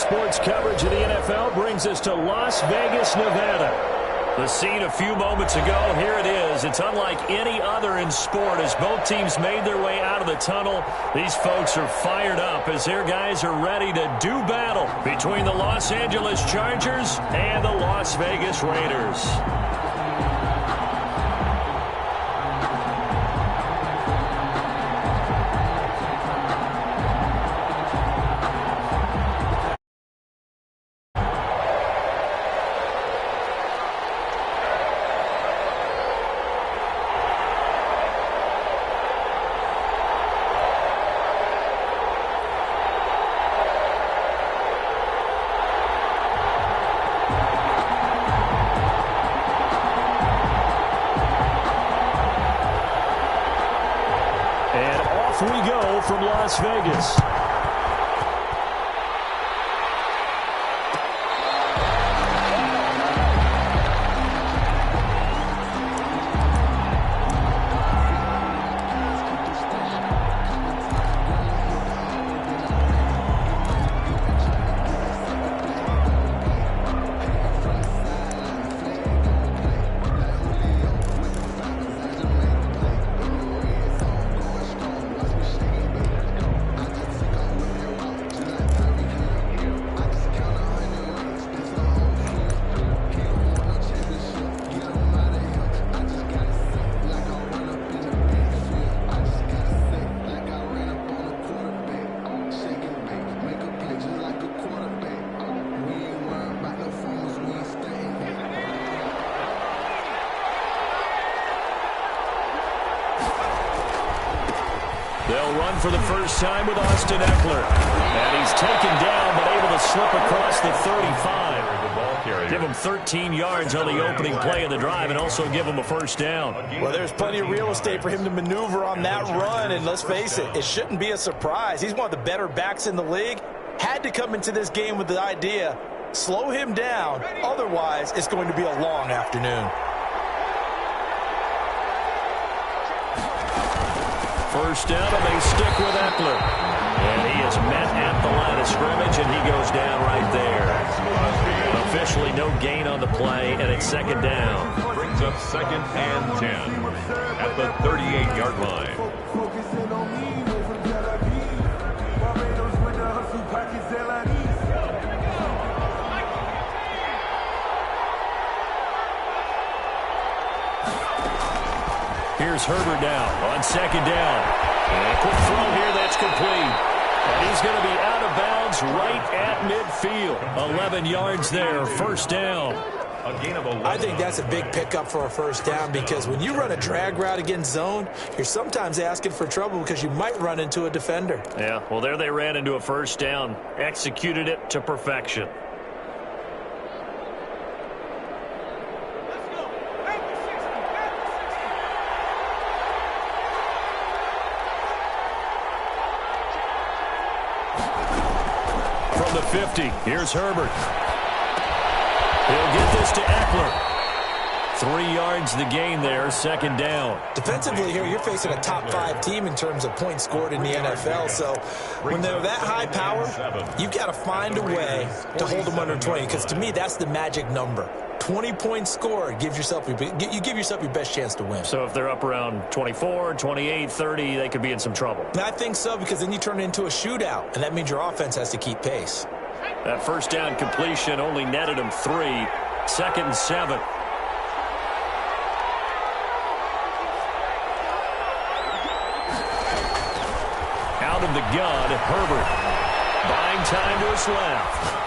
sports coverage of the NFL brings us to Las Vegas, Nevada. The scene a few moments ago, here it is. It's unlike any other in sport as both teams made their way out of the tunnel. These folks are fired up as their guys are ready to do battle between the Los Angeles Chargers and the Las Vegas Raiders. We go from Las Vegas. They'll run for the first time with Austin Eckler. And he's taken down, but able to slip across the 35. Give him 13 yards on the opening play of the drive and also give him a first down. Well, there's plenty of real estate for him to maneuver on that run. And let's face it, it shouldn't be a surprise. He's one of the better backs in the league. Had to come into this game with the idea, slow him down. Otherwise, it's going to be a long afternoon. First down, and they stick with Eckler. And he is met at the line of scrimmage, and he goes down right there. Officially no gain on the play, and it's second down. Brings up second and 10 at the 38-yard line. Here's Herbert now on second down. And a quick throw here that's complete. And he's going to be out of bounds right at midfield. 11 yards there, first down. I think that's a big pickup for a first down because when you run a drag route against zone, you're sometimes asking for trouble because you might run into a defender. Yeah, well, there they ran into a first down. Executed it to perfection. From the 50, here's Herbert. He'll get this to Eckler. 3 yards the gain there, second down. Defensively here, you're facing a top 5 team in terms of points scored in the NFL. So when they're that high power, you've got to find a way to hold them under 20. Because to me, that's the magic number. 20 points scored, you give yourself your best chance to win. So if they're up around 24, 28, 30, they could be in some trouble. And I think so, because then you turn it into a shootout, and that means your offense has to keep pace. That first down completion only netted him 3. Second and 7. Out of the gun, Herbert. Buying time to his left.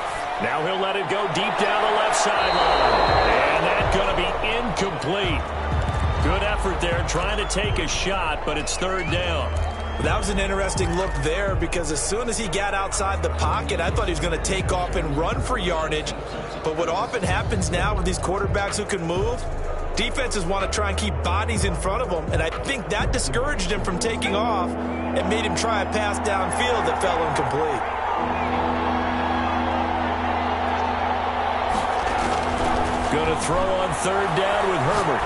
Now he'll let it go deep down the left sideline. And that's going to be incomplete. Good effort there trying to take a shot, but it's third down. That was an interesting look there because as soon as he got outside the pocket, I thought he was going to take off and run for yardage. But what often happens now with these quarterbacks who can move, defenses want to try and keep bodies in front of them. And I think that discouraged him from taking off and made him try a pass downfield that fell incomplete. Going to throw on third down with Herbert.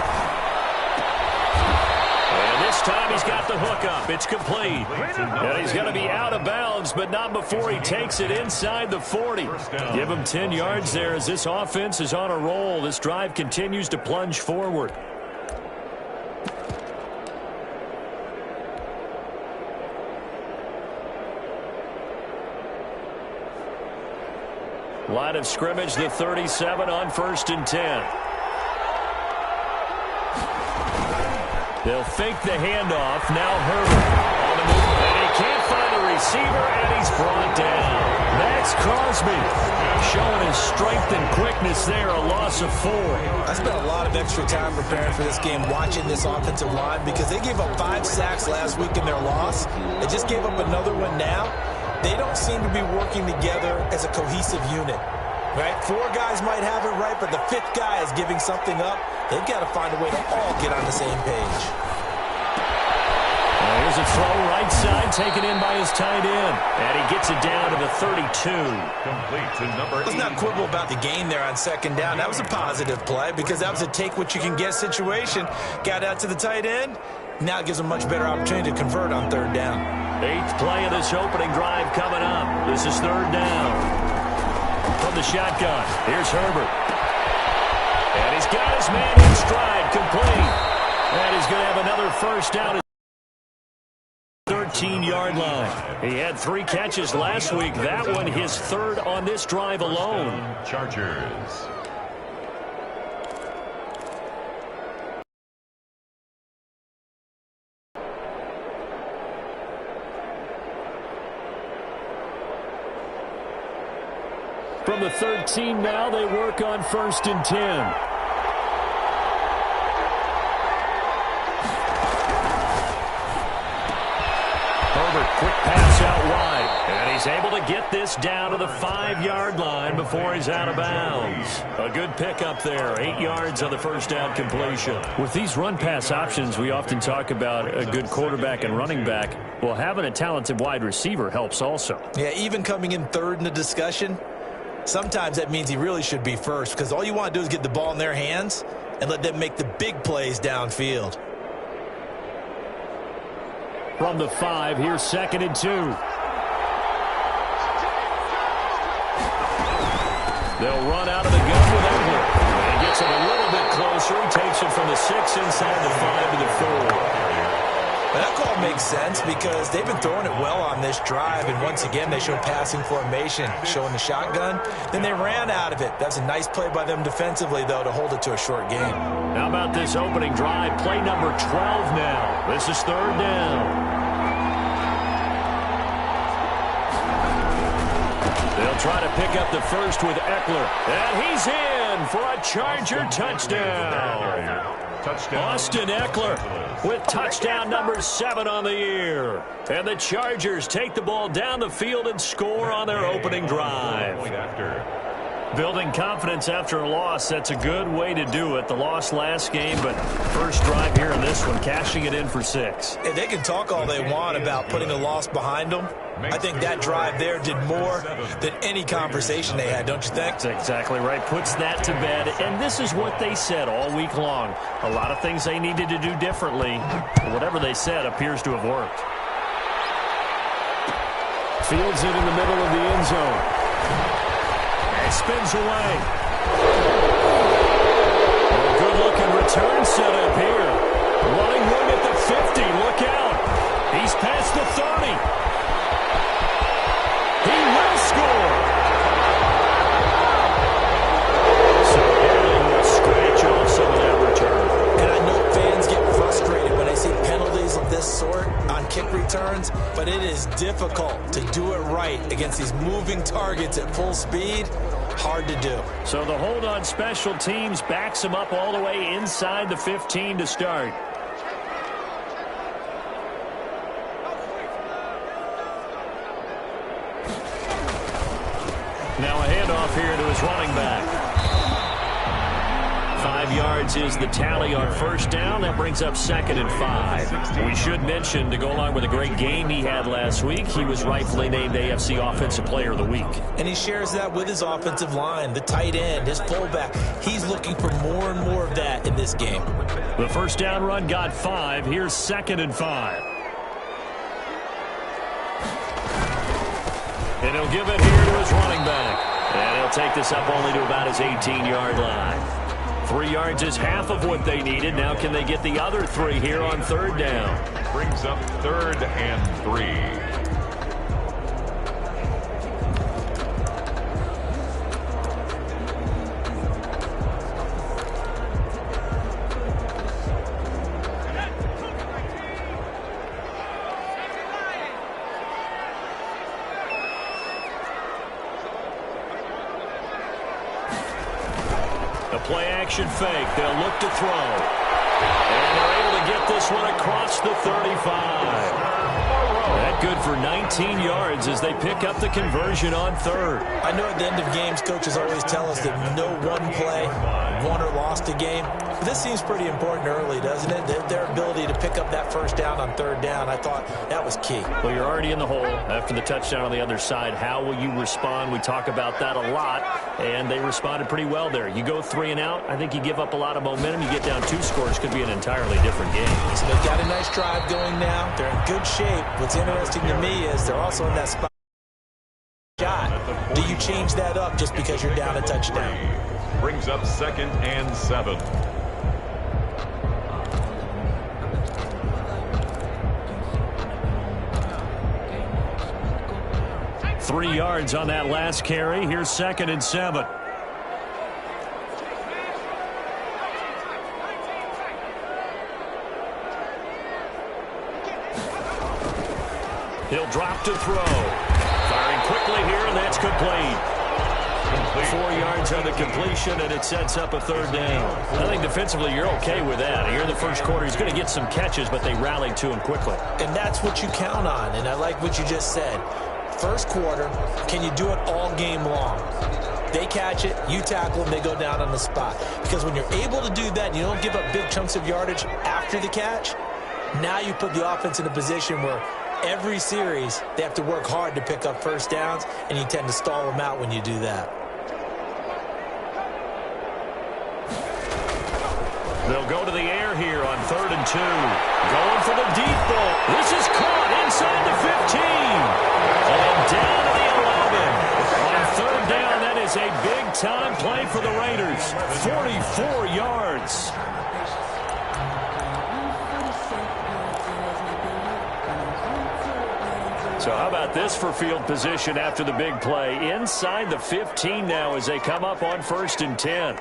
And this time he's got the hook pickup. It's complete. And he's going to be out of bounds, but not before he takes it inside the 40. Give him 10 yards there as this offense is on a roll. This drive continues to plunge forward. Line of scrimmage, the 37 on 1st and 10. They'll fake the handoff. Now Herbert on the move. And he can't find a receiver, and he's brought down. Max Crosby showing his strength and quickness there, a loss of 4. I spent a lot of extra time preparing for this game watching this offensive line because they gave up 5 sacks last week in their loss. They just gave up another one now. They don't seem to be working together as a cohesive unit. Right? 4 guys might have it right, but the 5th guy is giving something up. They've got to find a way to all get on the same page. Here's a throw right side taken in by his tight end. And he gets it down to the 32. Complete to number 8. Let's not quibble about the gain there on 2nd down. That was a positive play because that was a take-what-you-can-get situation. Got out to the tight end. Now it gives them a much better opportunity to convert on 3rd down. 8th play of this opening drive coming up. This is 3rd down. From the shotgun, here's Herbert. And he's got his man in stride, complete. And he's going to have another first down at the 13-yard line. He had 3 catches last week. That one his 3rd on this drive alone. Chargers. From the 13 now, they work on 1st and 10. Herbert, quick pass out wide. And he's able to get this down to the 5-yard line before he's out of bounds. A good pickup there. 8 yards on the first down completion. With these run-pass options, we often talk about a good quarterback and running back. Well, having a talented wide receiver helps also. Yeah, even coming in 3rd in the discussion, sometimes that means he really should be first because all you want to do is get the ball in their hands and let them make the big plays downfield. From the 5, here's 2nd and 2. They'll run out of the gun with Eckler. And he gets it a little bit closer. He takes it from the 6 inside the 5 to the 4. But that call makes sense because they've been throwing it well on this drive, and once again they show passing formation, showing the shotgun. Then they ran out of it. That's a nice play by them defensively, though, to hold it to a short game. How about this opening drive? Play number 12 now. This is 3rd down. They'll try to pick up the first with Eckler. And he's in for a Charger touchdown. Austin Eckler with touchdown number 7 on the year. And the Chargers take the ball down the field and score on their opening drive. Building confidence after a loss, that's a good way to do it. The loss last game, but first drive here in this one, cashing it in for 6. Hey, they can talk all they want about putting a loss behind them. I think that drive there did more than any conversation they had, don't you think? That's exactly right. Puts that to bed. And this is what they said all week long. A lot of things they needed to do differently. Whatever they said appears to have worked. Fields it in the middle of the end zone. And spins away. A good-looking return set up here. Running room at the 50. Look out. He's past the 30. He will score. So Aaron will scratch off some of that return. And I know fans get frustrated when they see penalties of this sort on kick returns, but it is difficult to do it right against these moving targets at full speed. Hard to do. So the hold on special teams backs him up all the way inside the 15 to start. Now a handoff here to his running back. 5 yards is the tally on first down. That brings up 2nd and 5. We should mention, to go along with a great game he had last week, he was rightfully named AFC Offensive Player of the Week. And he shares that with his offensive line, the tight end, his fullback. He's looking for more and more of that in this game. The first down run got 5. Here's 2nd and 5. And he'll give it here to his running back. And he'll take this up only to about his 18-yard line. 3 yards is half of what they needed. Now can they get the other 3 here on third down? Brings up 3rd and 3. Play-action fake. They'll look to throw. And they're able to get this one across the 35. That good for 19 yards as they pick up the conversion on third. I know at the end of games, coaches always tell us that no one play won or lost a game. But this seems pretty important early, doesn't it? Their ability to pick up that first down on third down, I thought that was key. Well, you're already in the hole after the touchdown on the other side. How will you respond? We talk about that a lot, and they responded pretty well there. You go 3 and out, I think you give up a lot of momentum. You get down 2 scores, could be an entirely different game. So they've got a nice drive going now. They're in good shape. What's interesting to me is they're also in that spot. Do you change that up just because you're down a touchdown? Brings up 2nd and 7. Three yards on that last carry. Here's 2nd and 7. He'll drop to throw. Firing quickly here, and that's complete. 4 yards on the completion, and it sets up a third down. I think defensively you're okay with that. Here in the first quarter, he's going to get some catches, but they rallied to him quickly. And that's what you count on, and I like what you just said. First quarter, can you do it all game long? They catch it, you tackle them, they go down on the spot. Because when you're able to do that and you don't give up big chunks of yardage after the catch, now you put the offense in a position where every series they have to work hard to pick up first downs, and you tend to stall them out when you do that. They'll go to the air here on 3rd and 2. Going for the deep ball. This is caught inside the 15. And down to the 11. On 3rd down, that is a big-time play for the Raiders. 44 yards. So how about this for field position after the big play? Inside the 15 now as they come up on 1st and 10.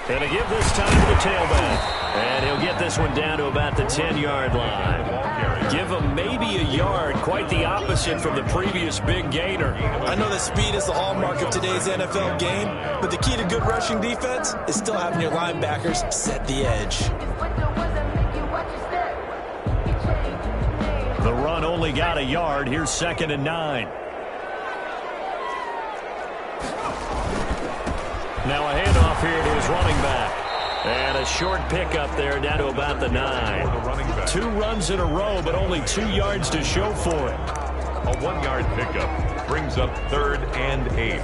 And to give this time to the tailback. And he'll get this one down to about the 10-yard line. Give him maybe a yard, quite the opposite from the previous big gainer. I know that speed is the hallmark of today's NFL game, but the key to good rushing defense is still having your linebackers set the edge. The run only got a yard. Here's 2nd and 9. Now a handoff here to his running back. And a short pickup there down to about the 9. 2 runs in a row, but only 2 yards to show for it. A 1-yard pickup brings up 3rd and 8.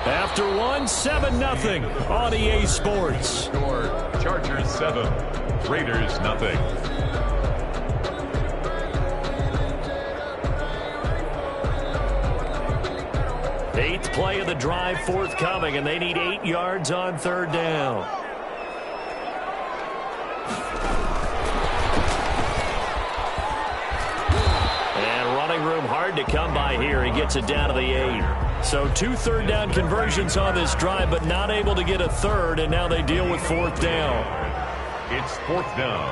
After one, 7-0 on EA Sports. Score, Chargers 7, Raiders nothing. Eighth play of the drive forthcoming, and they need 8 yards on 3rd down. And running room hard to come by here. He gets it down to the 8. So 2 third down conversions on this drive, but not able to get a third, and now they deal with 4th down. It's 4th down.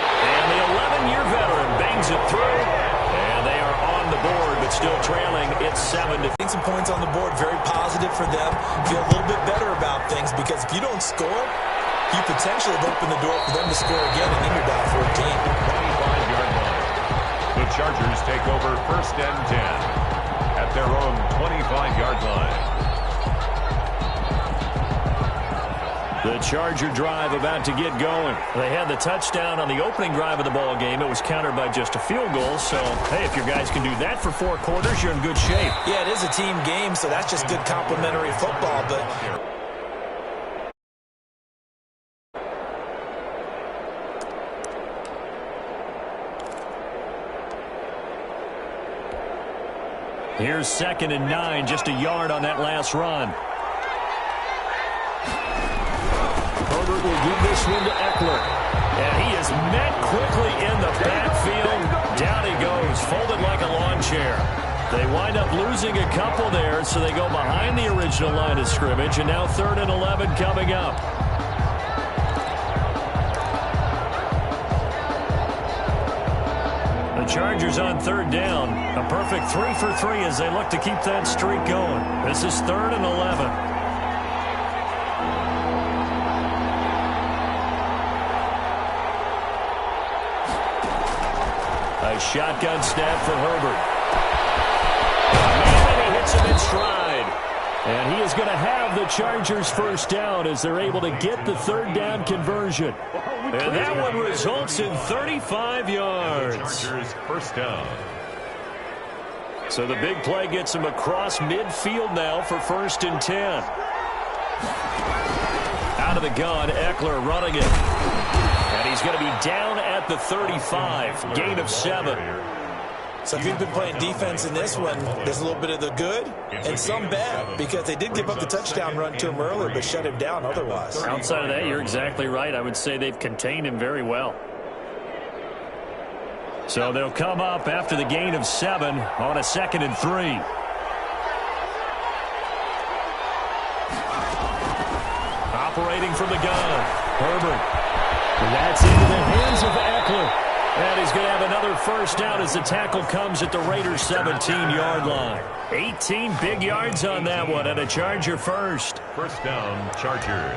And the 11-year veteran bangs it through, and they are on the board, but still trailing. It's 7 to. Some points on the board, very positive for them. Feel a little bit better about things because if you don't score, you potentially have opened the door for them to score again, and then you're down 14. 25-yard line. The Chargers take over 1st and 10 at their own 25-yard line. The Charger drive about to get going. They had the touchdown on the opening drive of the ball game. It was countered by just a field goal. So, hey, if your guys can do that for 4 quarters, you're in good shape. Yeah, it is a team game, so that's just good complimentary football. But here's 2nd and 9, just a yard on that last run. Herbert will give this one to Eckler. And he is met quickly in the backfield. Down he goes, folded like a lawn chair. They wind up losing a couple there, so they go behind the original line of scrimmage, and now 3rd and 11 coming up. The Chargers on 3rd down. A perfect 3 for 3 as they look to keep that streak going. This is 3rd and 11. A shotgun snap for Herbert. And he hits him in stride. And he is going to have the Chargers first down as they're able to get the 3rd down conversion. And that one results in 35 yards. Chargers first down. So the big play gets him across midfield now for 1st and 10. Out of the gun, Eckler running it. And he's going to be down at the 35. Gain of 7. so if you've been playing defense in this one, there's a little bit of the good and some bad, because they did give up the touchdown run to him earlier but shut him down otherwise. Outside of that, you're exactly right. I would say they've contained him very well. So they'll come up after the gain of 7 on a 2nd and 3. Operating from the gun, Herbert. That's into the hands of Eckler. And he's going to have another first down as the tackle comes at the Raiders' 17-yard line. 18 big yards on that one, and a Charger first. First down, Chargers.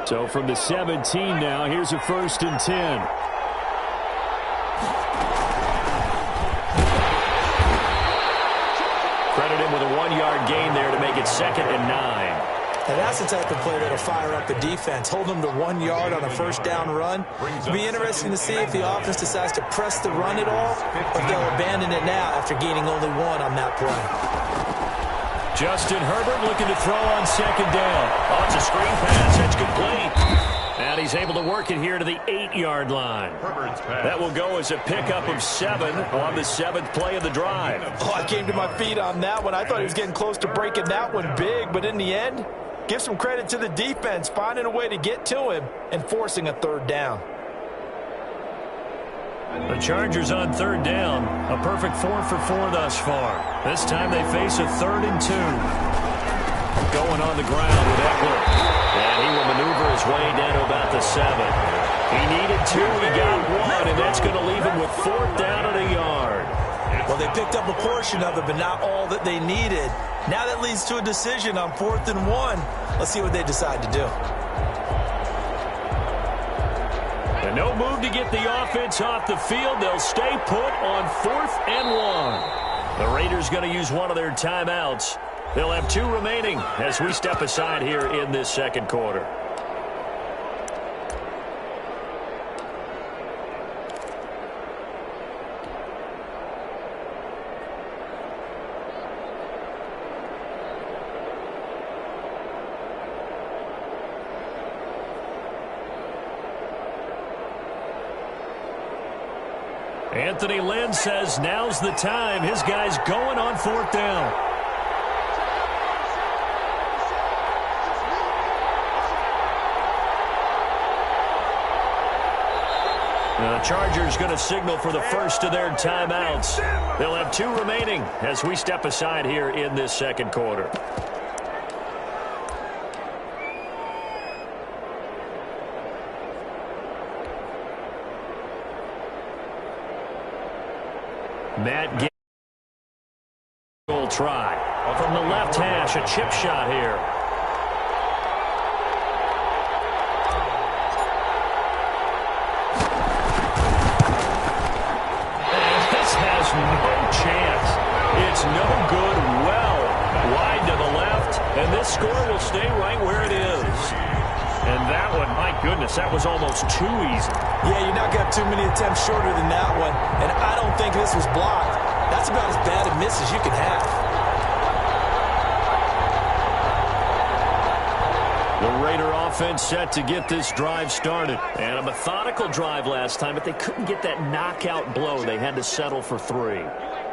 So from the 17 now, here's a 1st and 10. Credit him with a 1-yard gain there to make it 2nd and 9. And that's the type of play that'll fire up a defense. Hold them to 1 yard on a first down run. It'll be interesting to see if the offense decides to press the run at all, or if they'll abandon it now after gaining only 1 on that play. Justin Herbert looking to throw on 2nd down. Oh, it's a screen pass. That's complete. And he's able to work it here to the 8-yard line. That will go as a pickup of 7 on the 7th play of the drive. Oh, I came to my feet on that one. I thought he was getting close to breaking that one big, but in the end, give some credit to the defense, finding a way to get to him and forcing a 3rd down. The Chargers on 3rd down. A perfect 4 for 4 thus far. This time they face a 3rd and 2. Going on the ground with Eckler. And he will maneuver his way down to about the 7. He needed 2, he got 1, and that's going to leave him with 4th down and a yard. Well, they picked up a portion of it, but not all that they needed. Now that leads to a decision on 4th and 1. Let's see what they decide to do. And no move to get the offense off the field. They'll stay put on 4th and 1. The Raiders going to use one of their timeouts. They'll have 2 remaining as we step aside here in this 2nd quarter. Anthony Lynn says now's the time. His guy's going on 4th down. The Chargers going to signal for the first of their timeouts. They'll have 2 remaining as we step aside here in this 2nd quarter. Matt Gay will try. From the left hash, a chip shot here. score will stay right where it is. And that one, my goodness, that was almost too easy. Yeah, you're not going to have too many attempts shorter than that one. And I don't think this was blocked. That's about as bad a miss as you can have. The Raider offense set to get this drive started. And a methodical drive last time, but they couldn't get that knockout blow. They had to settle for 3.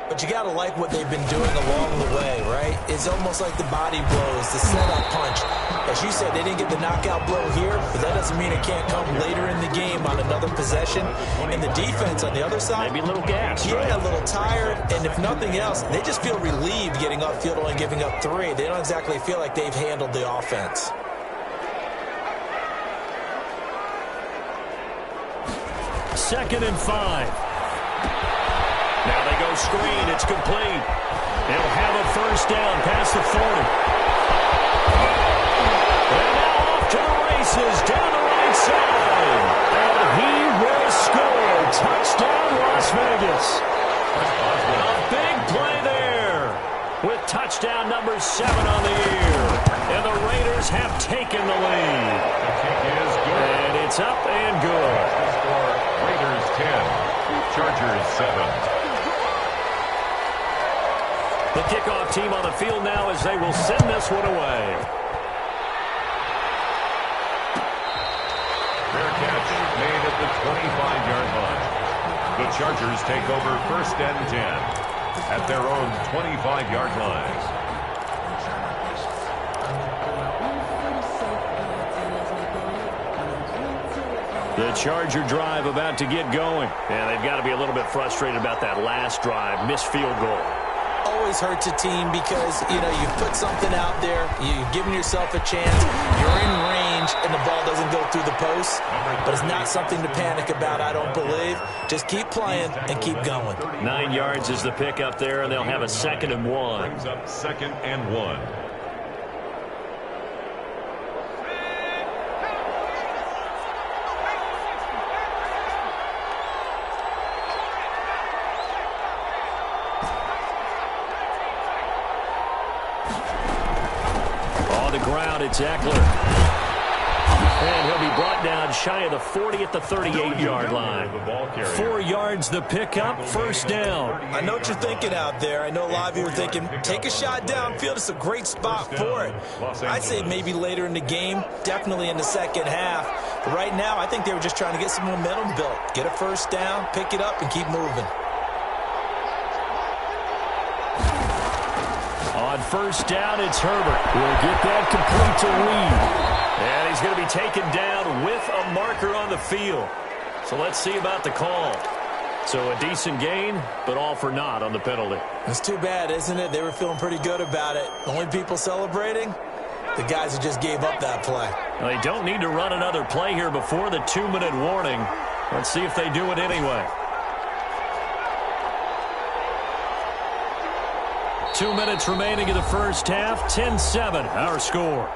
But you got to like what they've been doing along the way, right? It's almost like the body blows, the setup punch. As you said, they didn't get the knockout blow here, but that doesn't mean it can't come later in the game on another possession. And the defense on the other side, maybe a little gas, yeah, right? A little tired. And if nothing else, they just feel relieved getting upfield only giving up 3. They don't exactly feel like they've handled the offense. Second and 5. Now they go screen. It's complete. They'll have a first down past the 40. And now off to the races down the right side. And he will score. Touchdown, Las Vegas. A big play there with touchdown number 7 on the year. And the Raiders have taken the lead. The kick is good. And it's up and good. Raiders 10, Chargers 7. The kickoff team on the field now as they will send this one away. Fair catch made at the 25-yard line. The Chargers take over first and 10 at their own 25-yard line. The Charger drive about to get going. And they've got to be a little bit frustrated about that last drive. Missed field goal. Always hurts a team because, you know, you've put something out there, you've given yourself a chance, you're in range, and the ball doesn't go through the post. But it's not something to panic about, I don't believe. Just keep playing and keep going. 9 yards is the pick up there, and they'll have a 2nd and 1. Brings up 2nd and 1. It's Eckler. And he'll be brought down shy of the 40 at the 38-yard line. 4 yards the pickup, first down. I know what you're thinking out there. I know a lot of you are thinking, take a shot downfield. It's a great spot for it. I'd say maybe later in the game, definitely in the second half. But right now, I think they were just trying to get some momentum built. Get a first down, pick it up, and keep moving. On first down, it's Herbert. We'll get that complete to Reed. And he's going to be taken down with a marker on the field. So let's see about the call. So a decent gain, but all for naught on the penalty. It's too bad, isn't it? They were feeling pretty good about it. The only people celebrating, the guys who just gave up that play. Well, they don't need to run another play here before the 2-minute warning. Let's see if they do it anyway. 2 minutes remaining in the first half. 10-7, our score.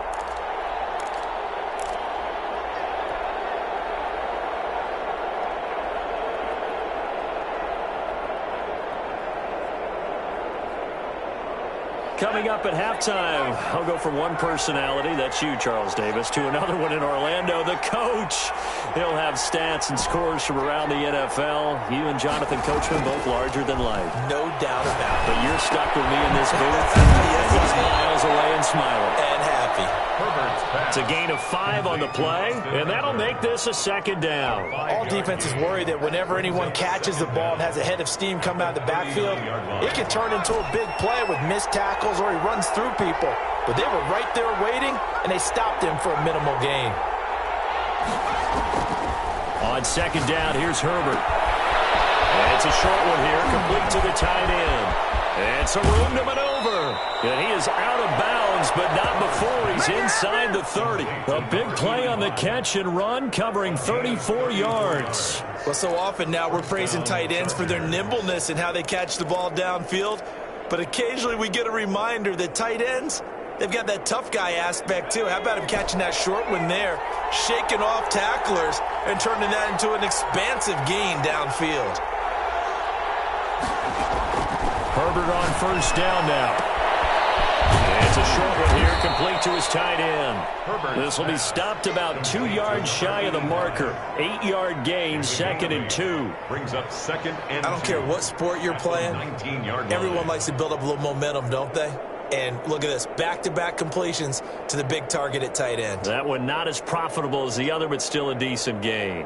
Coming up at halftime, I'll go from one personality, that's you, Charles Davis, to another one in Orlando, the coach. He'll have stats and scores from around the NFL. You and Jonathan Coachman both larger than life. No doubt about it. But you're stuck with me in this booth. He's miles away and smiling. And happy. It's a gain of 5 on the play, and that'll make this a second down. All defenses worry that whenever anyone catches the ball and has a head of steam come out of the backfield, it can turn into a big play with missed tackles or he runs through people. But they were right there waiting, and they stopped him for a minimal gain. On second down, here's Herbert. And it's a short one here, complete to the tight end. And some room to maneuver. And he is out of bounds, but not before he's inside the 30. A big play on the catch and run, covering 34 yards. Well, so often now we're praising tight ends for their nimbleness and how they catch the ball downfield. But occasionally we get a reminder that tight ends, they've got that tough guy aspect too. How about him catching that short one there, shaking off tacklers, and turning that into an expansive gain downfield. Herbert on first down now. And it's a short one here, complete to his tight end. This will be stopped about 2 yards shy of the marker. 8-yard gain, 2nd and 2. Brings up 2nd and 2. I don't care what sport you're playing. 19-yard line. Everyone likes to build up a little momentum, don't they? And look at this, back-to-back completions to the big target at tight end. That one not as profitable as the other, but still a decent gain.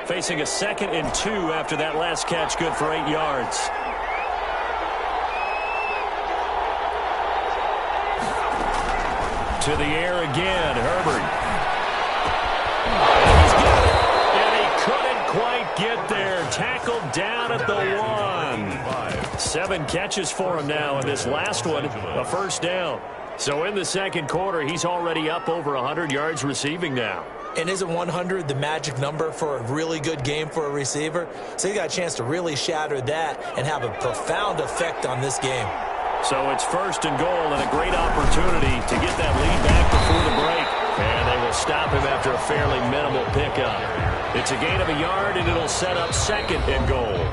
Facing a 2nd and 2 after that last catch, good for 8 yards. To the air again, Herbert. And he's got it. And he couldn't quite get there. Tackled down at the 1. 7 catches for him now, and this last one, a first down. So in the second quarter, he's already up over 100 yards receiving now. And isn't 100 the magic number for a really good game for a receiver? So he got a chance to really shatter that and have a profound effect on this game. So it's 1st and goal and a great opportunity to get that lead back before the break. And they will stop him after a fairly minimal pickup. It's a gain of a yard, and it'll set up 2nd and goal.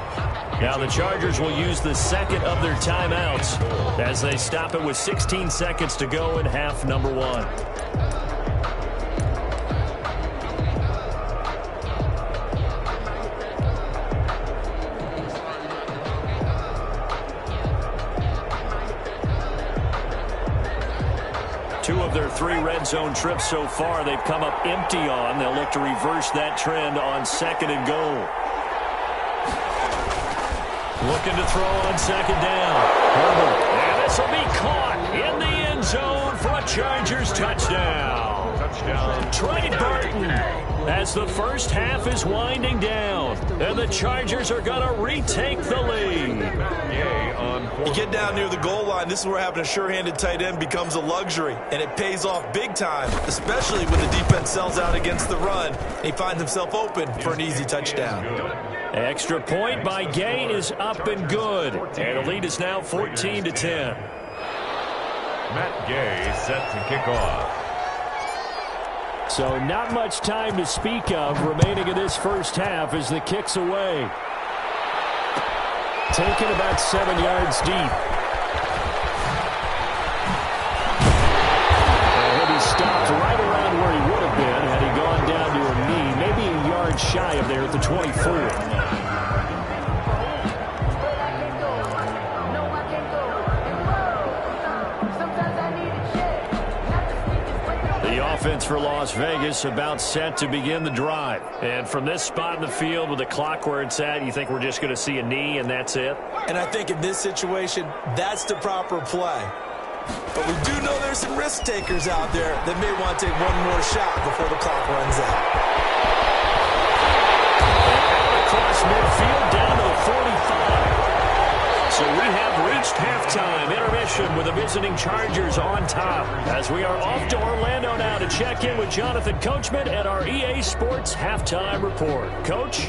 Now the Chargers will use the 2nd of their timeouts as they stop it with 16 seconds to go in half number 1. Two of their 3 red zone trips so far, they've come up empty on. They'll look to reverse that trend on 2nd and goal. Looking to throw on 2nd down. Herbert. And this will be caught in the end zone for a Chargers touchdown. Trey Burton, as the first half is winding down, and the Chargers are going to retake the lead. You get down near the goal line, this is where having a sure-handed tight end becomes a luxury, and it pays off big time, especially when the defense sells out against the run. He finds himself open for an easy touchdown. Extra point by Gay is up and good, and the lead is now 14-10. Matt Gay set to kick off. So not much time to speak of remaining in this first half as the kick's away. Taken about 7 yards deep. And he'll be stopped right around where he would have been had he gone down to a knee, maybe a yard shy of there at the 24. Offense for Las Vegas about set to begin the drive. And from this spot in the field with the clock where it's at, you think we're just going to see a knee and that's it? And I think in this situation, that's the proper play. But we do know there's some risk takers out there that may want to take one more shot before the clock runs out. And across midfield down to the 45. So we have reached halftime intermission with the visiting Chargers on top as we are off to Orlando now to check in with Jonathan Coachman at our EA Sports Halftime Report. Coach?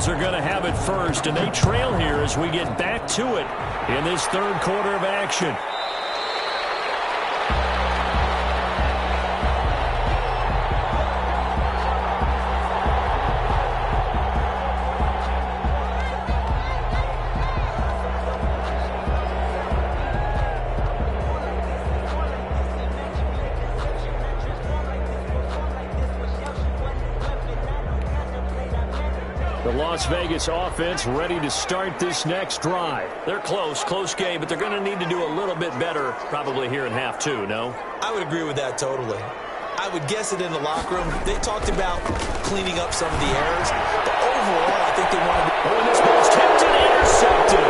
Are going to have it first, and they trail here as we get back to it in this third quarter of action. Las Vegas offense ready to start this next drive. They're close game, but they're going to need to do a little bit better probably here in half 2, no? I would agree with that totally. I would guess it in the locker room. They talked about cleaning up some of the errors, but overall, I think they wanted to... Oh, and this ball's tipped and intercepted.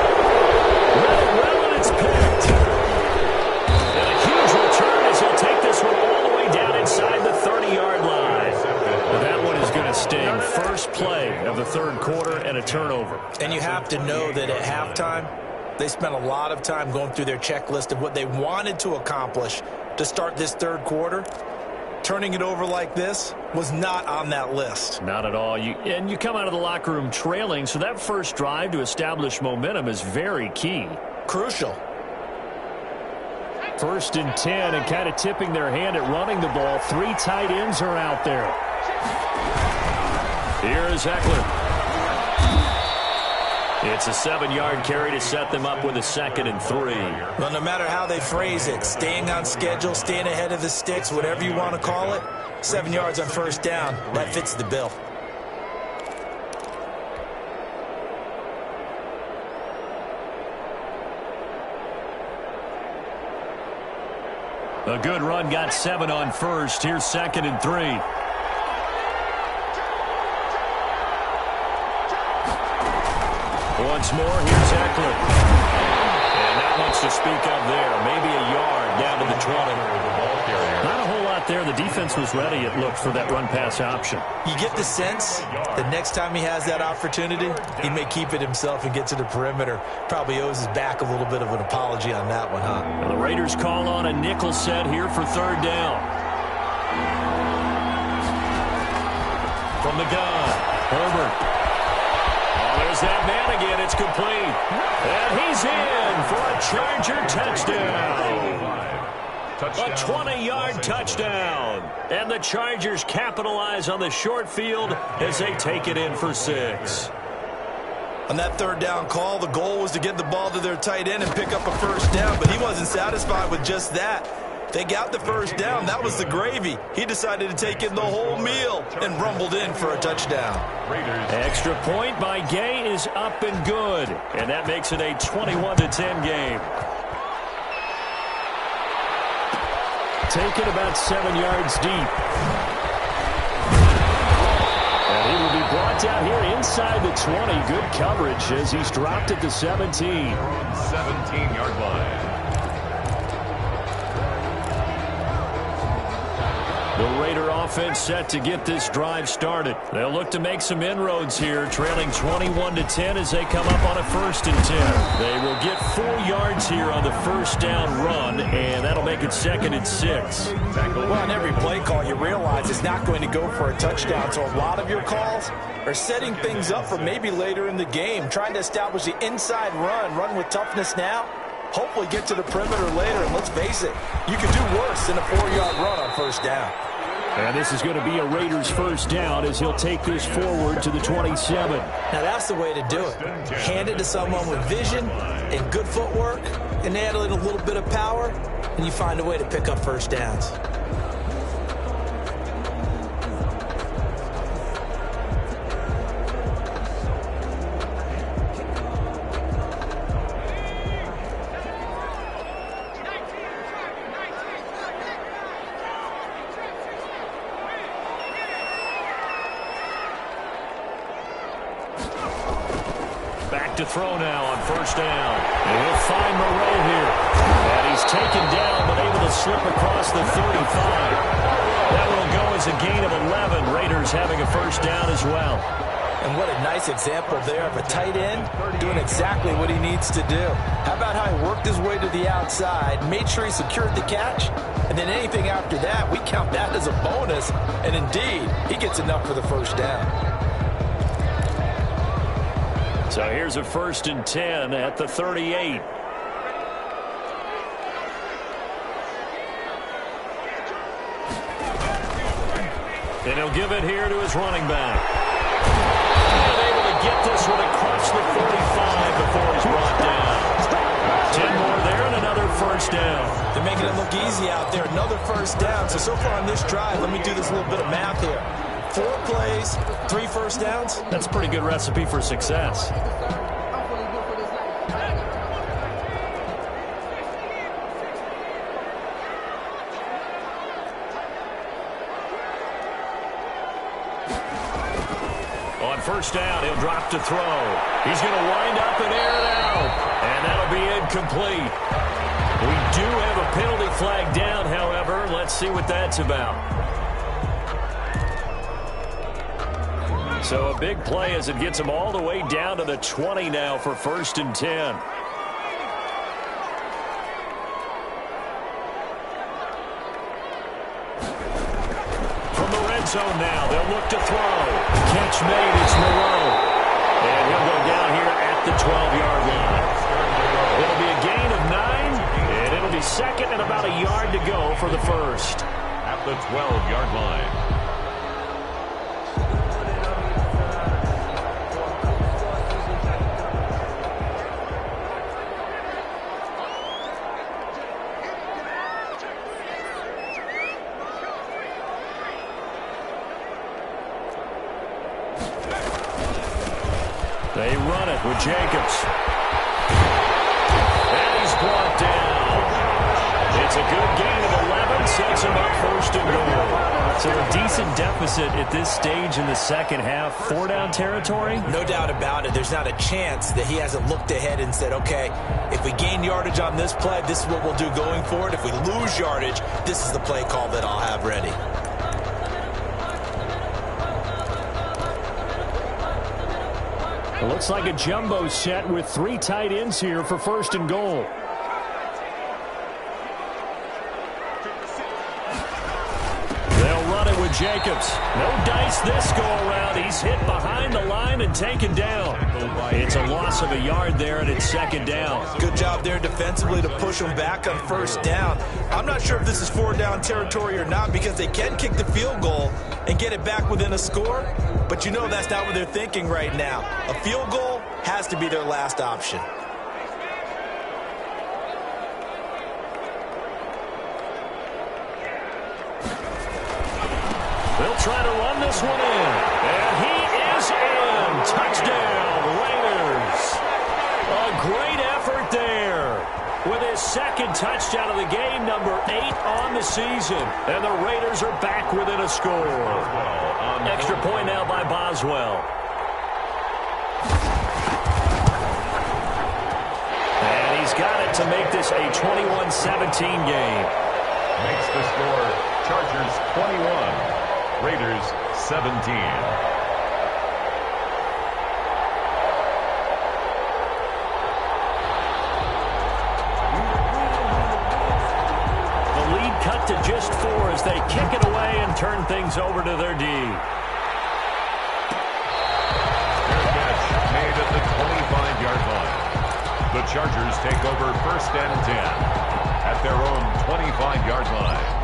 Read it well, and it's picked. And a huge return as he'll take this one all the way down inside the 30-yard line. That one is going to sting. First play of the third quarter and a turnover. And you have to know that at halftime, They spent a lot of time going through their checklist of what they wanted to accomplish to start this third quarter. Turning it over like this was not on that list. Not at all. And you come out of the locker room trailing, so that first drive to establish momentum is very key. Crucial. 1st and 10, and kind of tipping their hand at running the ball. 3 tight ends are out there. Here is Eckler. It's a 7-yard carry to set them up with a 2nd and 3. Well, no matter how they phrase it, staying on schedule, staying ahead of the sticks, whatever you want to call it, 7 yards on 1st down, that fits the bill. A good run got 7 on 1st. Here's 2nd and 3. Once more, here's Eckler. And not much to speak of there. Maybe a yard down to the 20. Not a whole lot there. The defense was ready, it looked, for that run-pass option. You get the sense that next time he has that opportunity, he may keep it himself and get to the perimeter. Probably owes his back a little bit of an apology on that one, huh? Well, the Raiders call on a nickel set here for 3rd down. From the gun, Herbert. There's that man again. It's complete. And he's in for a Charger touchdown. A 20-yard touchdown. And the Chargers capitalize on the short field as they take it in for 6. On that 3rd down call, the goal was to get the ball to their tight end and pick up a 1st down, but he wasn't satisfied with just that. They got the 1st down. That was the gravy. He decided to take in the whole meal and rumbled in for a touchdown. Extra point by Gay is up and good. And that makes it a 21-10 game. Taken about 7 yards deep. And he will be brought down here inside the 20. Good coverage as he's dropped at the 17. 17-yard line. The Raider offense set to get this drive started. They'll look to make some inroads here, trailing 21-10 as they come up on a 1st and 10. They will get 4 yards here on the 1st down run, and that'll make it 2nd and 6. Well, on every play call, you realize it's not going to go for a touchdown, so a lot of your calls are setting things up for maybe later in the game, trying to establish the inside run with toughness now. Hopefully get to the perimeter later, and let's face it, you can do worse than a 4-yard run on 1st down. And this is going to be a Raiders 1st down as he'll take this forward to the 27. Now that's the way to do it. Hand it to someone with vision and good footwork, and add a little bit of power, and you find a way to pick up 1st downs. To throw now on 1st down. And he'll find Moreau here. And he's taken down, but able to slip across the 35. That will go as a gain of 11. Raiders having a 1st down as well. And what a nice example there of a tight end doing exactly what he needs to do. How about how he worked his way to the outside, made sure he secured the catch, and then anything after that, we count that as a bonus. And indeed, he gets enough for the 1st down. So here's a 1st and 10 at the 38. And he'll give it here to his running back. And able to get this one across the 45 before he's brought down. 10 more there and another 1st down. They're making it look easy out there. Another 1st down. So far on this drive, let me do this little bit of math here. 4 plays, 3 1st downs. That's a pretty good recipe for success. On 1st down, he'll drop to throw. He's going to wind up and air it out. And that'll be incomplete. We do have a penalty flag down, however. Let's see what that's about. So a big play as it gets him all the way down to the 20 now for 1st and 10. From the red zone now, they'll look to throw. Catch made, it's Moreau. And he'll go down here at the 12-yard line. It'll be a gain of 9, and it'll be second and about a yard to go for the first. At the 12-yard line. They run it with Jacobs. And he's brought down. It's a good gain of 11. Sets him up first and goal. So a decent deficit at this stage in the second half. 4-down territory? No doubt about it. There's not a chance that he hasn't looked ahead and said, okay, if we gain yardage on this play, this is what we'll do going forward. If we lose yardage, this is the play call that I'll have ready. It looks like a jumbo set with 3 tight ends here for first and goal. They'll run it with Jacobs. No dice this go-around. He's hit behind the line and taken down. It's a loss of a yard there, and it's second down. Good job there defensively to push them back on first down. I'm not sure if this is 4-down territory or not because they can kick the field goal and get it back within a score. But you know that's not what they're thinking right now. A field goal has to be their last option. They'll try to run this one in. And he is in. Touchdown, Raiders. A great effort there. With his second touchdown of the game, number 8 on the season. And the Raiders are back within a score. Extra point now by Boswell. And he's got it to make this a 21-17 game. Makes the score Chargers 21, Raiders 17. Cut to just 4 as they kick it away and turn things over to their D. Fair catch made at the 25-yard line. The Chargers take over first and 10 at their own 25-yard line.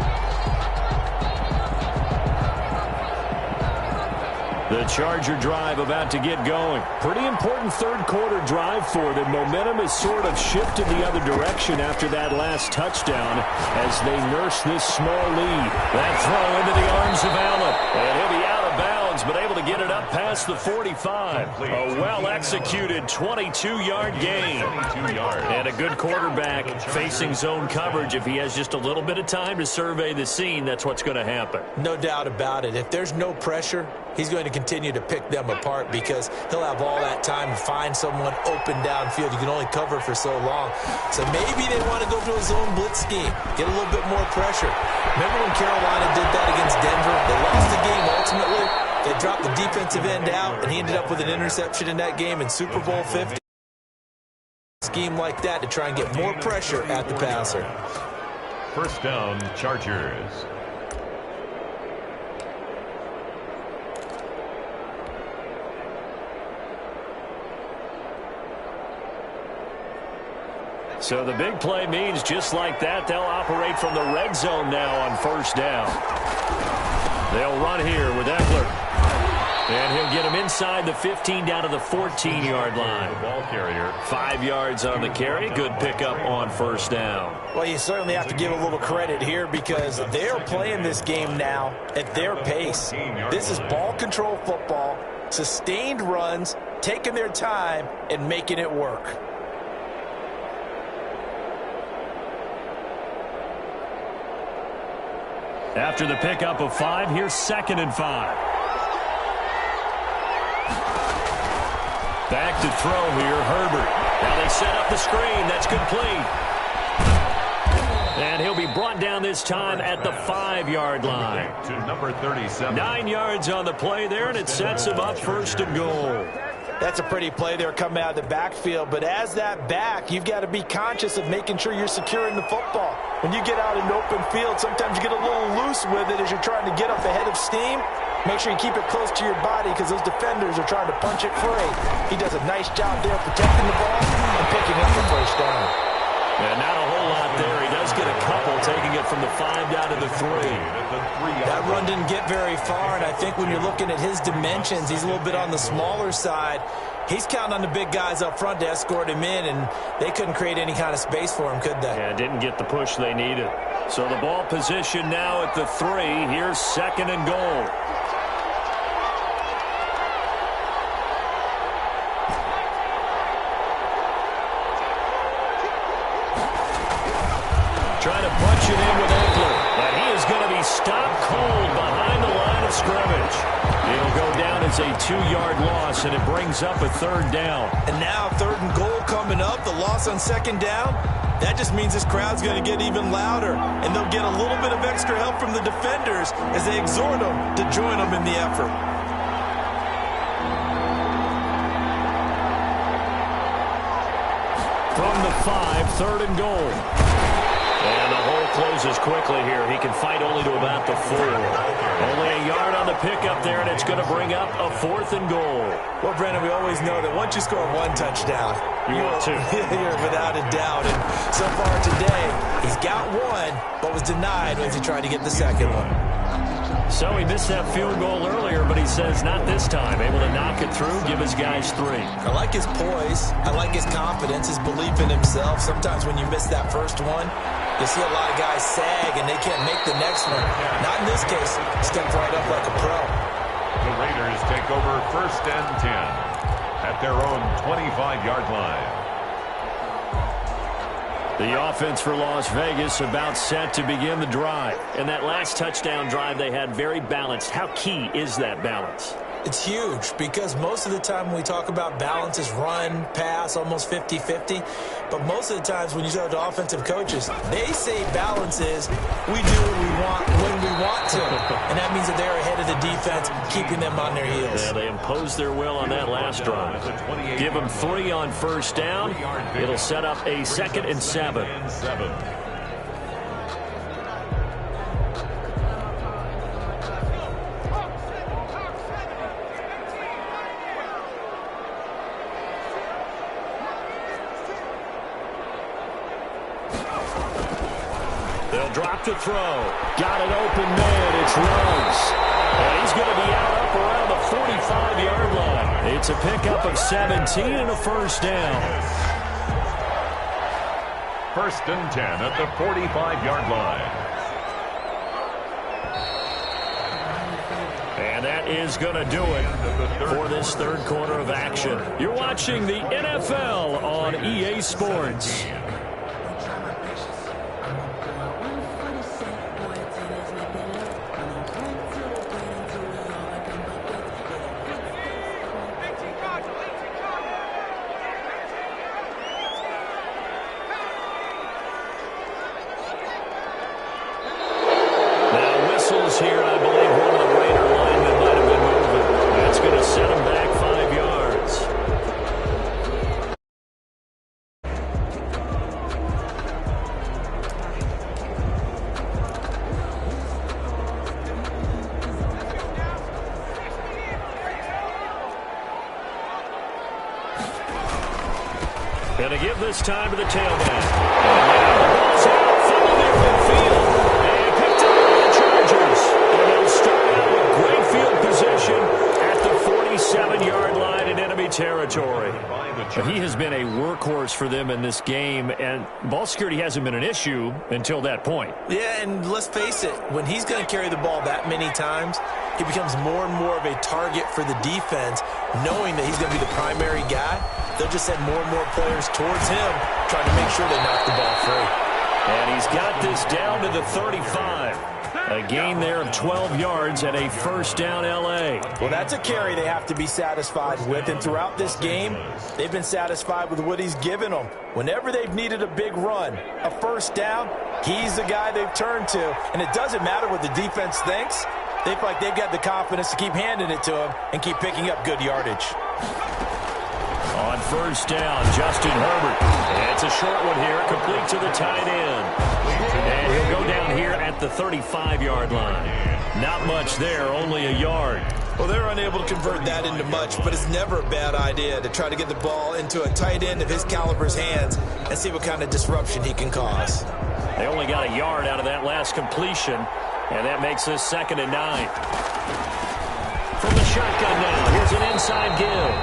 The Charger drive about to get going. Pretty important third-quarter drive for them. Momentum has sort of shifted the other direction after that last touchdown as they nurse this small lead. That throw into the arms of Allen. And he'll be out of bounds, but able to get it up past the 45. A well-executed 22-yard gain. 22 yards. And a good quarterback facing zone coverage. If he has just a little bit of time to survey the scene, that's what's going to happen. No doubt about it. If there's no pressure, he's going to continue to pick them apart because he'll have all that time to find someone open downfield. You can only cover for so long. So maybe they want to go to a zone blitz scheme, get a little bit more pressure. Remember when Carolina did that against Denver? They lost the game ultimately. They dropped the defensive end out, and he ended up with an interception in that game in Super Bowl 50. Scheme like that to try and get more pressure at the passer. First down, Chargers. So the big play means just like that, they'll operate from the red zone now on first down. They'll run here with Eckler. And he'll get him inside the 15 down to the 14-yard line. Ball carrier. 5 yards on the carry. Good pickup on first down. Well, you certainly have to give a little credit here because they're playing this game now at their pace. This is ball control football, sustained runs, taking their time, and making it work. After the pickup of 5, here's 2nd and 5. Back to throw here, Herbert. Now they set up the screen. That's complete. And he'll be brought down this time at the 5-yard line. To number 37. 9 yards on the play there, and it sets him up first and goal. That's a pretty play there coming out of the backfield, but as that back, you've got to be conscious of making sure you're securing the football. When you get out in open field, sometimes you get a little loose with it as you're trying to get up ahead of steam. Make sure you keep it close to your body because those defenders are trying to punch it free. He does a nice job there protecting the ball and picking up the first down. Yeah, not a whole lot there. He does get a couple, taking it from the 5 down to the 3. That run didn't get very far, and I think when you're looking at his dimensions, he's a little bit on the smaller side. He's counting on the big guys up front to escort him in, and they couldn't create any kind of space for him, could they? Yeah, didn't get the push they needed. So the ball position now at the 3. Here's 2nd and goal. Trying to punch it in with Eckler. And he is going to be stopped cold behind the line of scrimmage. It'll go down as a 2-yard loss, and it brings up a 3rd down. And now 3rd and goal coming up. The loss on 2nd down. That just means this crowd's going to get even louder. And they'll get a little bit of extra help from the defenders as they exhort them to join them in the effort. From the 5, 3rd and goal. And the hole closes quickly here. He can fight only to about the 4. Only a yard on the pickup there, and it's going to bring up a 4th and goal. Well, Brendan, we always know that once you score 1 touchdown, you're without a doubt. And so far today, he's got 1, but was denied as he tried to get the 2nd one. So he missed that field goal earlier, but he says not this time. Able to knock it through, give his guys 3. I like his poise. I like his confidence, his belief in himself. Sometimes when you miss that first one, you see a lot of guys sag and they can't make the next one. Not in this case. Stepped right up like a pro. The Raiders take over 1st and 10 at their own 25-yard line. The offense for Las Vegas about set to begin the drive. And that last touchdown drive they had very balanced. How key is that balance? It's huge because most of the time when we talk about balance is run, pass, almost 50-50. But most of the times when you talk to offensive coaches, they say balance is we do what we want when we want to. And that means that they're ahead of the defense, keeping them on their heels. Yeah, they imposed their will on that last drive. Give them 3 on 1st down. It'll set up a 2nd and 7. They'll drop to throw. Got it open man. It's Ruggs. And he's going to be out up around the 45-yard line. It's a pickup of 17 and a 1st down. 1st and 10 at the 45-yard line. And that is going to do it for this 3rd quarter of action. You're watching the NFL on EA Sports. Here, I believe one of the Raider linemen might have been moving. That's going to set him back 5 yards. Going to give this time to the tailback. And now the ball's out, full near midfield. And picked up by the Chargers. And they'll start out with great field position at the 47-yard line in enemy territory. He has been a workhorse for them in this game, and ball security hasn't been an issue until that point. Yeah, and let's face it, when he's going to carry the ball that many times, he becomes more and more of a target for the defense, knowing that he's going to be the primary guy. They'll just send more and more players towards him, trying to make sure they knock the ball free. And he's got this down to the 35. A gain there of 12 yards and a 1st down L.A. Well, that's a carry they have to be satisfied with. And throughout this game, they've been satisfied with what he's given them. Whenever they've needed a big run, a 1st down, he's the guy they've turned to. And it doesn't matter what the defense thinks. They feel like they've got the confidence to keep handing it to him and keep picking up good yardage. first down. Justin Herbert. And it's a short one here, complete to the tight end. And he'll go down here at the 35-yard line. Not much there, only a yard. Well, they're unable to convert that into much, but it's never a bad idea to try to get the ball into a tight end of his caliber's hands and see what kind of disruption he can cause. They only got a yard out of that last completion, and that makes this 2nd and 9. From the shotgun now, here's an inside give.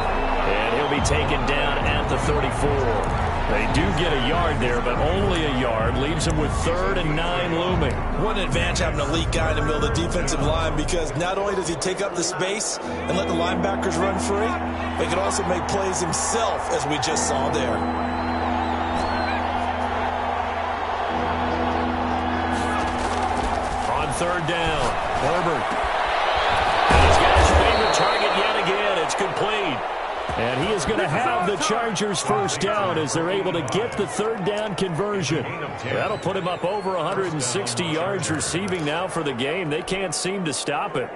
And he'll be taken down at the 34. They do get a yard there, but only a yard. Leaves them with 3rd and 9 looming. What an advantage having an elite guy in the middle of the defensive line, because not only does he take up the space and let the linebackers run free, but he can also make plays himself, as we just saw there. On 3rd down, Herbert. He's got his favorite target yet again. It's complete. And he is going to have the Chargers first down as they're able to get the 3rd down conversion. That'll put him up over 160 yards receiving now for the game. They can't seem to stop it.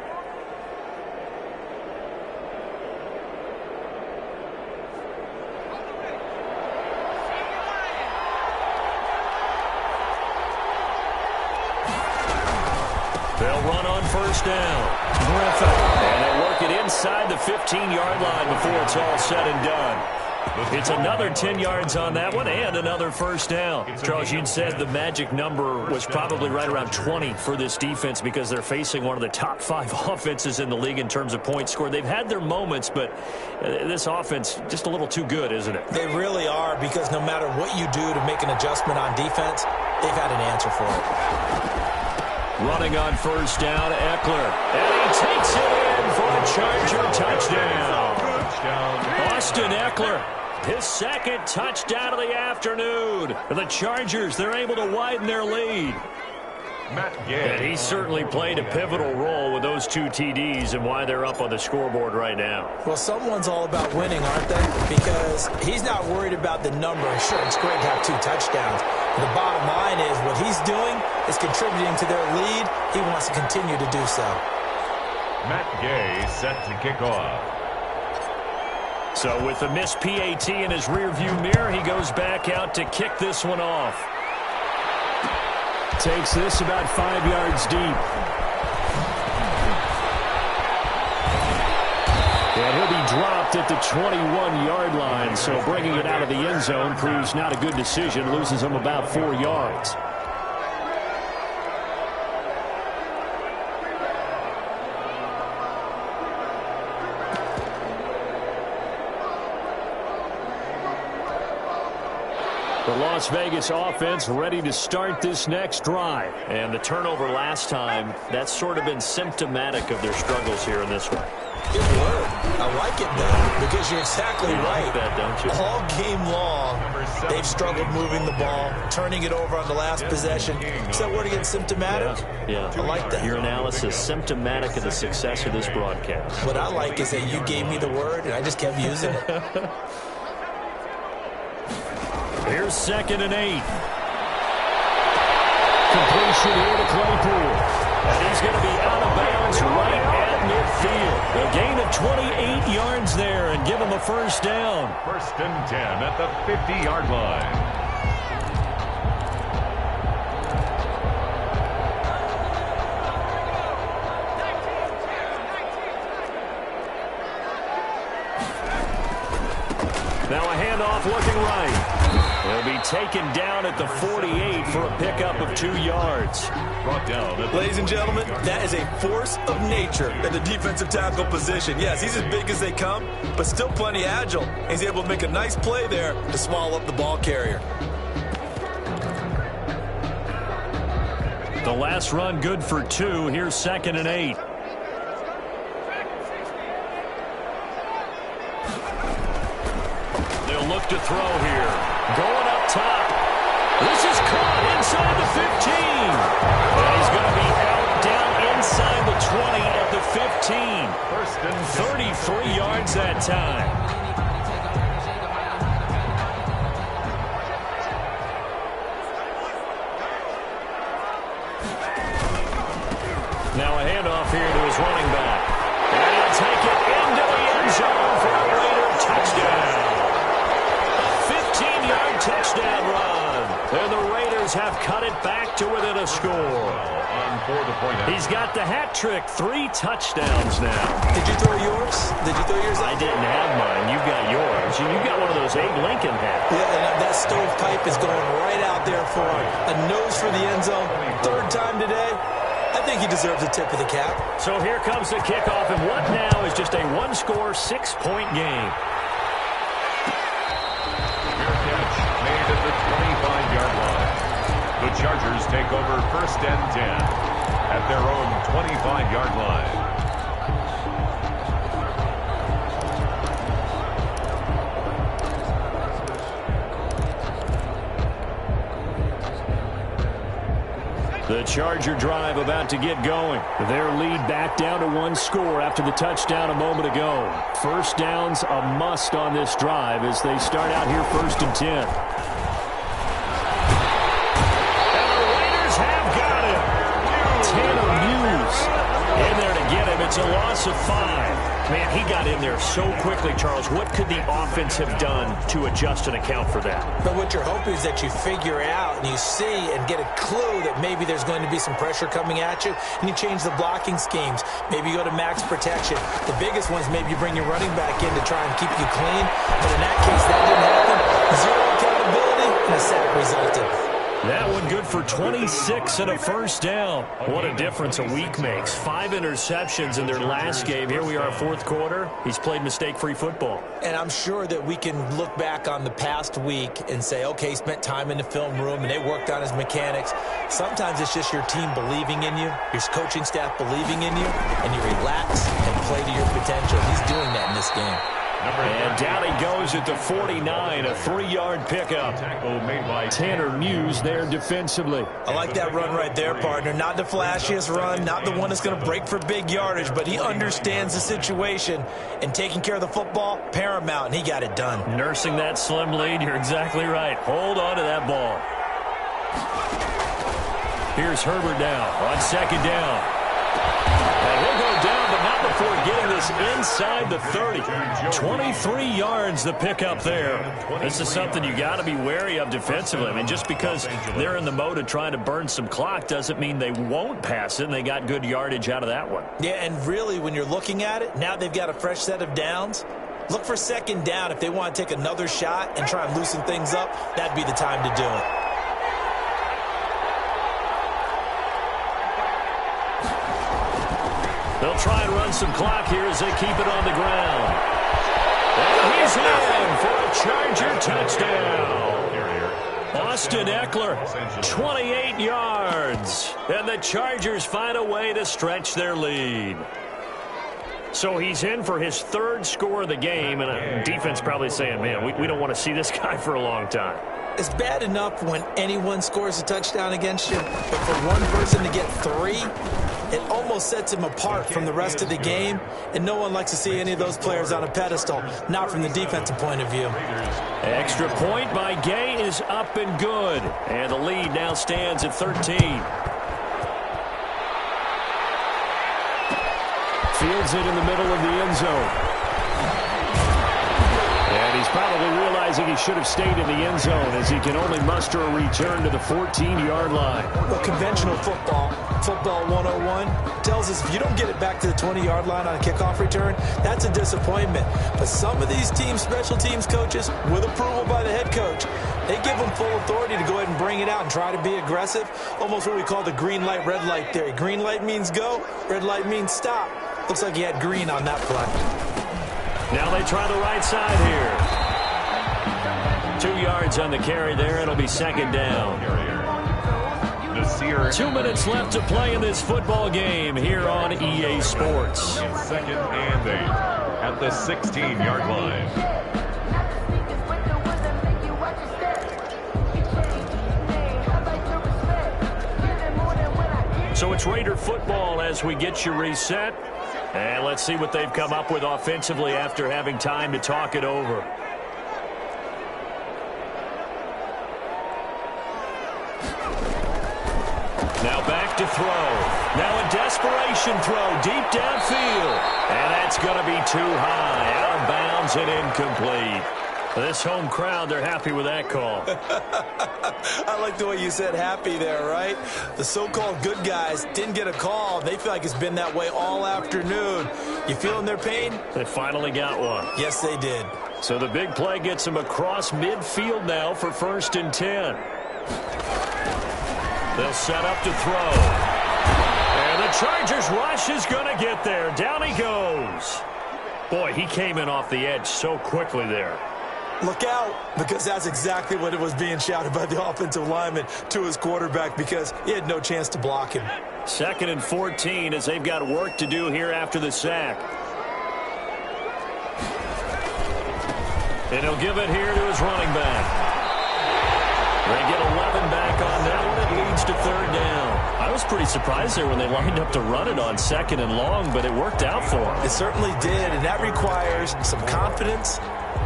They'll run on first down. And they work it inside the 15-yard line before it's all said and done. It's another 10 yards on that one and another first down. Charles, you said the magic number was probably right around 20 for this defense because they're facing one of the top 5 offenses in the league in terms of points scored. They've had their moments, but this offense just a little too good, isn't it? They really are, because no matter what you do to make an adjustment on defense, they've had an answer for it. Running on first down, Eckler. And he takes it in for a Charger touchdown. Austin Eckler, his 2nd touchdown of the afternoon. For the Chargers, they're able to widen their lead. And he certainly played a pivotal role with those 2 TDs and why they're up on the scoreboard right now. Well, someone's all about winning, aren't they? Because he's not worried about the number. Sure, it's great to have 2 touchdowns. But the bottom line is what he's doing is contributing to their lead. He wants to continue to do so. Matt Gay set to kick off. So with the missed PAT in his rearview mirror, he goes back out to kick this one off. Takes this about 5 yards deep. And he'll be dropped at the 21-yard line, so bringing it out of the end zone proves not a good decision. Loses him about 4 yards. The Las Vegas offense ready to start this next drive. And the turnover last time, that's sort of been symptomatic of their struggles here in this one. Good word. I like it, Ben, because you're exactly right. Like that, don't you? All game long, they've struggled moving the ball, turning it over on the last possession. Is that word again, symptomatic? Yeah. I like that. Your analysis, symptomatic of the success of this broadcast. What I like is that you gave me the word, and I just kept using it. Here's 2nd and 8. Completion here to Claypool. And he's going to be out of bounds right at midfield. A gain of 28 yards there and give him a first down. 1st and 10 at the 50-yard line. Now a handoff looking right. He'll be taken down at the 48 for a pickup of 2 yards. Brought down. Ladies and gentlemen, that is a force of nature at the defensive tackle position. Yes, he's as big as they come, but still plenty agile. He's able to make a nice play there to swallow up the ball carrier. The last run good for 2. Here's 2nd and 8. They'll look to throw here. Going up top. This is caught inside the 15. And he's going to be out down inside the 20 at the 15. 33 yards that time. Now a handoff here to his running back. And he'll take it into the end zone for a later touchdown. touchdown run. And the Raiders have cut it back to within a score. He's got the hat trick, 3 touchdowns now. Did you throw yours? Did you throw yours? I didn't have mine. You've got yours. You've got one of those Abe Lincoln hats. Yeah, and that stovepipe is going right out there for a nose for the end zone. 3rd time today. I think he deserves a tip of the cap. So here comes the kickoff, and what now is just a 1-score, 6-point game. Catch made at the 25-yard line. The Chargers take over 1st and 10 at their own 25-yard line. The Charger drive about to get going. Their lead back down to 1 score after the touchdown a moment ago. 1st down's a must on this drive as they start out here 1st and 10. And the Raiders have got him. Tanner Muse in there to get him. It's a loss of 5. Man, he got in there so quickly, Charles. What could the offense have done to adjust and account for that? But what you're hoping is that you figure out and you see and get a clue that maybe there's going to be some pressure coming at you, and you change the blocking schemes. Maybe you go to max protection. The biggest ones, maybe you bring your running back in to try and keep you clean. But in that case, that didn't happen. 0 accountability, and a sack resulted. That one good for 26 and a 1st down. What a difference a week makes. 5 interceptions in their last game. Here we are, 4th quarter. He's played mistake-free football. And I'm sure that we can look back on the past week and say, okay, he spent time in the film room and they worked on his mechanics. Sometimes it's just your team believing in you, your coaching staff believing in you, and you relax and play to your potential. He's doing that in this game. And down he goes at the 49, a 3-yard pickup. Tanner Muse there defensively. I like that run right there, partner. Not the flashiest run, not the one that's going to break for big yardage, but he understands the situation, and taking care of the football, paramount, and he got it done. Nursing that slim lead, you're exactly right. Hold on to that ball. Here's Herbert now on 2nd down. And he'll go down, but not before getting this inside the 30. 23 yards the pickup there. This is something you got to be wary of defensively. I mean, just because they're in the mode of trying to burn some clock doesn't mean they won't pass it, and they got good yardage out of that one. Yeah, and really, when you're looking at it, now they've got a fresh set of downs. Look for 2nd down. If they want to take another shot and try and loosen things up, that'd be the time to do it. They'll try and run some clock here as they keep it on the ground. And he's in for a Charger touchdown. Austin Eckler, 28 yards. And the Chargers find a way to stretch their lead. So he's in for his 3rd score of the game, and defense probably saying, man, we don't want to see this guy for a long time. It's bad enough when anyone scores a touchdown against you, but for one person to get 3, it almost sets him apart from the rest of the game, and no one likes to see any of those players on a pedestal, not from the defensive point of view. Extra point by Gay is up and good, and the lead now stands at 13. Fields it in the middle of the end zone. And he's probably realizing he should have stayed in the end zone as he can only muster a return to the 14-yard line. Well, conventional football 101, tells us if you don't get it back to the 20-yard line on a kickoff return, that's a disappointment. But some of these teams, special teams coaches, with approval by the head coach, they give them full authority to go ahead and bring it out and try to be aggressive. Almost what we call the green light, red light theory. Green light means go, red light means stop. Looks like he had green on that play. Now they try the right side here. 2 yards on the carry there. It'll be 2nd down. 2 minutes left to play in this football game here on EA Sports. 2nd and 8 at the 16-yard line. So it's Raider football as we get you reset. And let's see what they've come up with offensively after having time to talk it over. Now back to throw. Now a desperation throw deep downfield. And that's going to be too high. Out of bounds and incomplete. This home crowd, they're happy with that call. I like the way you said happy there, right? The so-called good guys didn't get a call. They feel like it's been that way all afternoon. You feeling their pain? They finally got one. Yes, they did. So the big play gets them across midfield now for 1st and 10. They'll set up to throw. And the Chargers rush is going to get there. Down he goes. Boy, he came in off the edge so quickly there. Look out, because that's exactly what it was being shouted by the offensive lineman to his quarterback, because he had no chance to block him. 2nd and 14 as they've got work to do here after the sack. And he'll give it here to his running back. They get 11 back on that one. It leads to 3rd down. I was pretty surprised there when they lined up to run it on 2nd and long, but it worked out for them. It certainly did, and that requires some confidence,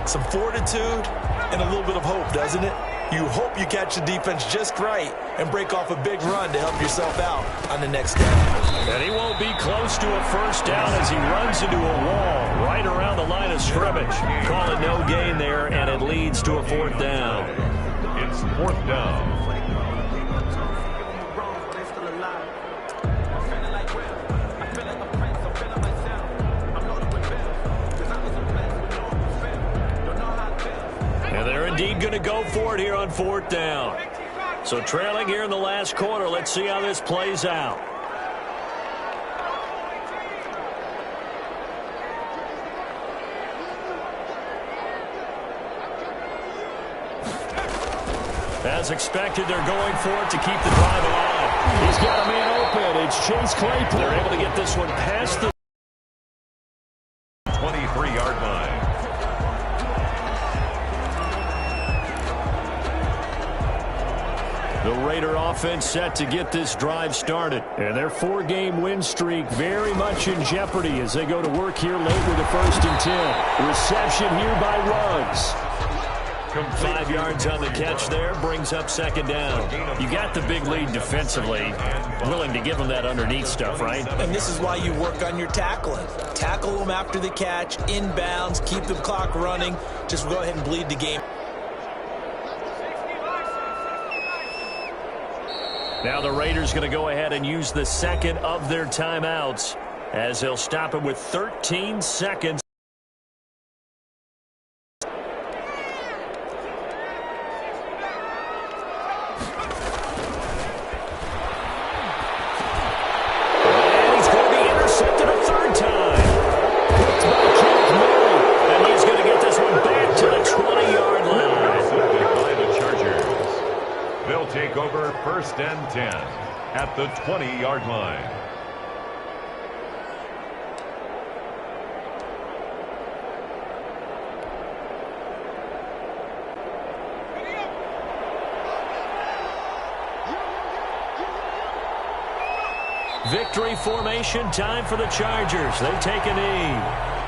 some fortitude, and a little bit of hope, doesn't it? You hope you catch the defense just right and break off a big run to help yourself out on the next down. And he won't be close to a 1st down as he runs into a wall right around the line of scrimmage. Call it no gain there, and it leads to a 4th down. It's 4th down. And they're indeed going to go for it here on 4th down. So trailing here in the last quarter, let's see how this plays out. As expected, they're going for it to keep the drive alive. He's got a man open. It's Chase Claypool. They're able to get this one past the 23-yard line. The Raider offense set to get this drive started. And their 4-game win streak very much in jeopardy as they go to work here late with a 1st and 10. Reception here by Ruggs. 5 yards on the catch there, brings up 2nd down. You got the big lead defensively, willing to give them that underneath stuff, right? And this is why you work on your tackling. Tackle them after the catch, inbounds, keep the clock running. Just go ahead and bleed the game. Now the Raiders going to go ahead and use the 2nd of their timeouts as they'll stop it with 13 seconds. Take over 1st and 10 at the 20-yard line. Victory formation time for the Chargers. They take a knee.